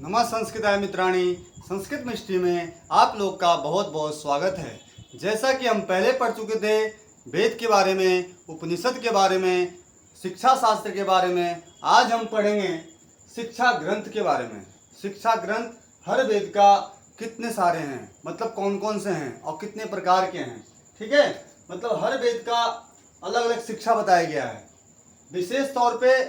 नमः संस्कृताय मित्राणि। संस्कृत मिष्टी में आप लोग का बहुत बहुत स्वागत है। जैसा कि हम पहले पढ़ चुके थे वेद के बारे में, उपनिषद के बारे में, शिक्षा शास्त्र के बारे में, आज हम पढ़ेंगे शिक्षा ग्रंथ के बारे में। शिक्षा ग्रंथ हर वेद का कितने सारे हैं, मतलब कौन कौन से हैं और कितने प्रकार के हैं। ठीक है, मतलब हर वेद का अलग अलग शिक्षा बताया गया है। विशेष तौर पे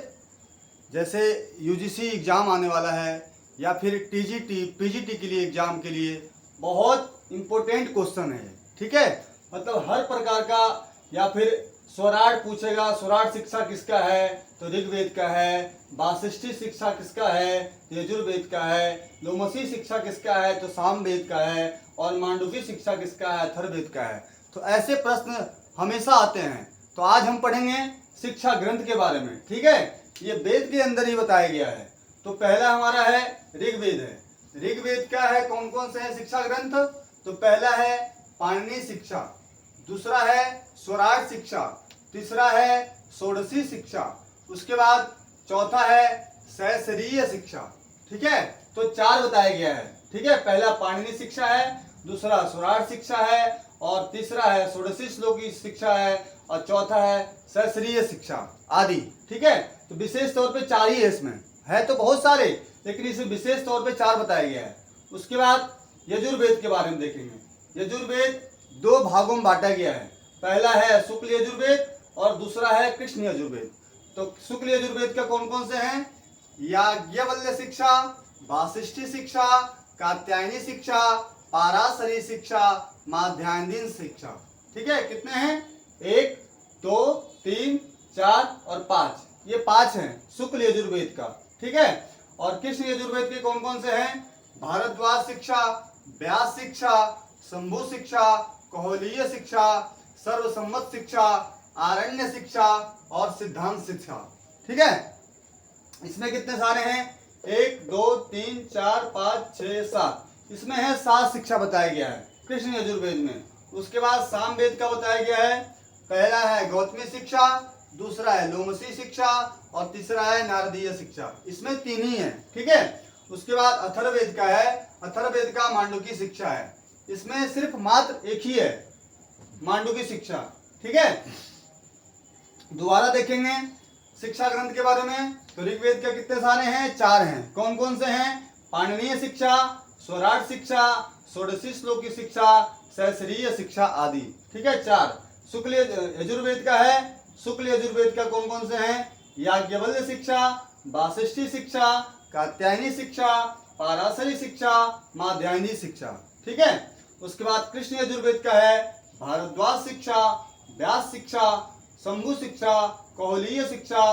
जैसे यूजीसी एग्ज़ाम आने वाला है या फिर टीजीटी पीजीटी के लिए एग्ज़ाम के लिए बहुत इम्पोर्टेंट क्वेश्चन है। ठीक है, मतलब हर प्रकार का, या फिर स्वराट पूछेगा, स्वराट शिक्षा किसका है तो ऋग्वेद का है, वाशिष्ठी शिक्षा किसका है तो यजुर्वेद का है, लोमसी शिक्षा किसका है तो सामवेद का है, और मांडुकी शिक्षा किसका है अथर्ववेद का है। तो ऐसे प्रश्न हमेशा आते हैं। तो आज हम पढ़ेंगे शिक्षा ग्रंथ के बारे में। ठीक है, ये वेद के अंदर ही बताया गया है। तो पहला हमारा है ऋग्वेद है। ऋग्वेद का है कौन कौन से है शिक्षा ग्रंथ, तो पहला है पाणिनि शिक्षा, दूसरा है स्वराट शिक्षा, तीसरा है षोडशी शिक्षा, उसके बाद चौथा है सहस्रीय शिक्षा। ठीक है, तो चार बताया गया है। ठीक है, पहला पाणिनि शिक्षा है, दूसरा स्वराट शिक्षा है, और तीसरा है षोडशी श्लोकी शिक्षा है, और चौथा है सहस्रीय शिक्षा आदि। ठीक है, तो विशेष तौर पे चार ही है, इसमें है तो बहुत सारे लेकिन इसे विशेष तौर पे चार बताया गया है। उसके बाद यजुर्वेद के बारे में देखेंगे। यजुर्वेद दो भागों में बांटा गया है। पहला है शुक्ल यजुर्वेद और दूसरा है कृष्ण यजुर्वेद। तो शुक्ल यजुर्वेद का कौन कौन से हैं, याज्ञवल्क्य शिक्षा, वाशिष्ठी शिक्षा, कात्यायनी शिक्षा, पाराशरी शिक्षा, माध्यान्ह शिक्षा। ठीक है, कितने हैं, 1 2 3 4 और 5, ये 5 हैं शुक्ल यजुर्वेद का। ठीक है, और कृष्ण यजुर्वेद के कौन कौन से हैं, भारद्वाज शिक्षा, व्यास शिक्षा, शंभु शिक्षा, कौलीय शिक्षा, सर्वसम्मत शिक्षा, आरण्य शिक्षा और सिद्धांत शिक्षा। ठीक है, इसमें कितने सारे हैं, 1 2 3 4 5 6 7, इसमें है 7 शिक्षा बताया गया है कृष्ण यजुर्वेद में। उसके बाद सामवेद का बताया गया है। पहला है गौतमी शिक्षा, दूसरा है लोमसी शिक्षा और तीसरा है नारदीय शिक्षा। इसमें 3 ही है। ठीक है, उसके बाद अथर्ववेद का है। अथर्ववेद का मांडुकी शिक्षा है, इसमें सिर्फ मात्र एक ही है मांडुकी शिक्षा। ठीक है, दोबारा देखेंगे शिक्षा ग्रंथ के बारे में। तो ऋग्वेद के कितने सारे हैं, 4 हैं। कौन कौन से हैं, पाणिनीय शिक्षा, स्वराट शिक्षा, षोडशी श्लोकी शिक्षा, सहस्रीय शिक्षा आदि। ठीक है, 4। शुक्ल यजुर्वेद का है। शुक्ल यजुर्वेद का कौन कौन से हैं, याज्ञवल्क्य शिक्षा, वाशिष्ठी शिक्षा, कात्यायनी शिक्षा, पाराशरी शिक्षा, माध्यान्ह शिक्षा। ठीक है, उसके बाद कृष्ण यजुर्वेद का है भारद्वाज शिक्षा, व्यास शिक्षा, शंभु शिक्षा, कौलीय शिक्षा,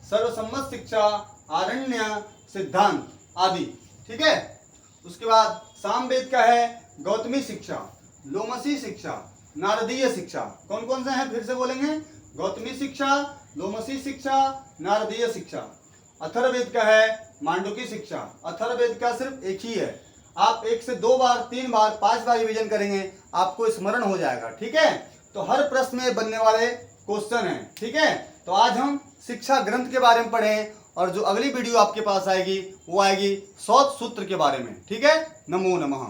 सर्वसम्मत शिक्षा, आरण्य, सिद्धांत आदि। ठीक है, उसके बाद सामवेद का है गौतमी शिक्षा, लोमसी शिक्षा, नारदीय शिक्षा। कौन कौन से हैं फिर से बोलेंगे, गौतमी शिक्षा, लोमसी शिक्षा, नारदीय शिक्षा। अथर्ववेद का है मांडुकी शिक्षा। अथर्ववेद का सिर्फ एक ही है। आप 1 से 2 बार 3 बार 5 बार रिवीजन करेंगे, आपको स्मरण हो जाएगा। ठीक है, तो हर प्रश्न में बनने वाले क्वेश्चन हैं। ठीक है, तो आज हम शिक्षा ग्रंथ के बारे में पढ़ें, और जो अगली वीडियो आपके पास आएगी वो आएगी 100 सूत्र के बारे में। ठीक है, नमो नमः।